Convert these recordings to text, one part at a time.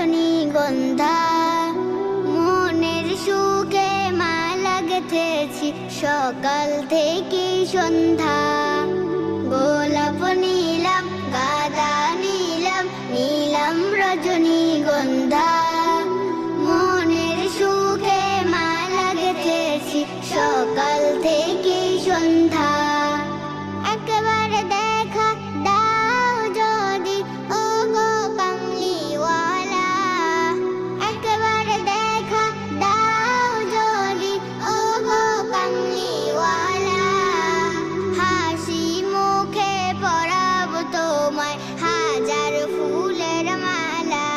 রজনীগন্ধা। মনের সুখে মালা গেঁথেছি সকাল থেকে সন্ধ্যা। গোলাপ নিলাম, গাঁদা নিলাম, নিলাম রজনীগন্ধা। মনের সুখে মালা গেঁথেছি সকাল থেকে সন্ধ্যা। একবার দেখা দাও যদি ও গো কামলিওয়ালা, একবার দেখা দাও যদি ও গো কামলিওয়ালা। হাসি মুখে পরাবো তোমায় হাজার ফুলের মালা।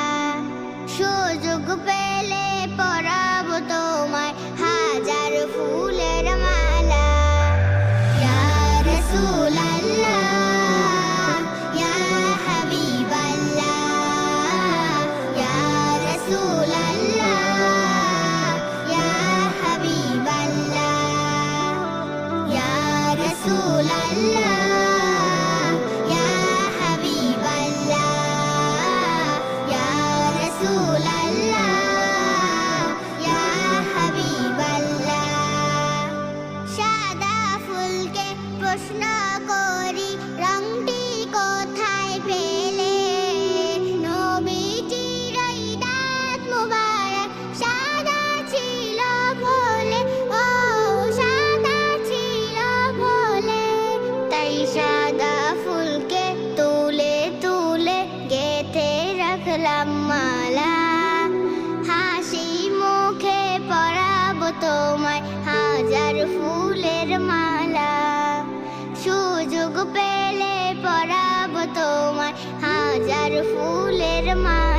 সুযোগ পেলে পরাবো তোমায় হাজার ফুলের মালা। ইয়া রাসূলাল্লাহ, ইয়া হাবিবাল্লাহ, ইয়া রাসূলাল্লাহ, ইয়া হাবিবাল্লাহ, ইয়া রাসূলাল্লাহ, ইয়া হাবিবাল্লাহ, ইয়া রাসূলাল্লাহ, ইয়া হাবিবাল্লাহ। সাদা ফুলকে প্রশ্ন করি রংটি কোথায় পেলে? নবীজির ওই দাঁত মুবারক সাদা ছিল বলে, ও সাদা ছিল বলে। তাই সাদা ফুলকে তুলে তুলে গেঁথে রাখলাম মালা। হাসি মুখে পরাবো তোমায় হাজার ফুলের মালা। সুযোগ পেলে পরাবো তোমায় হাজার ফুলের মালা।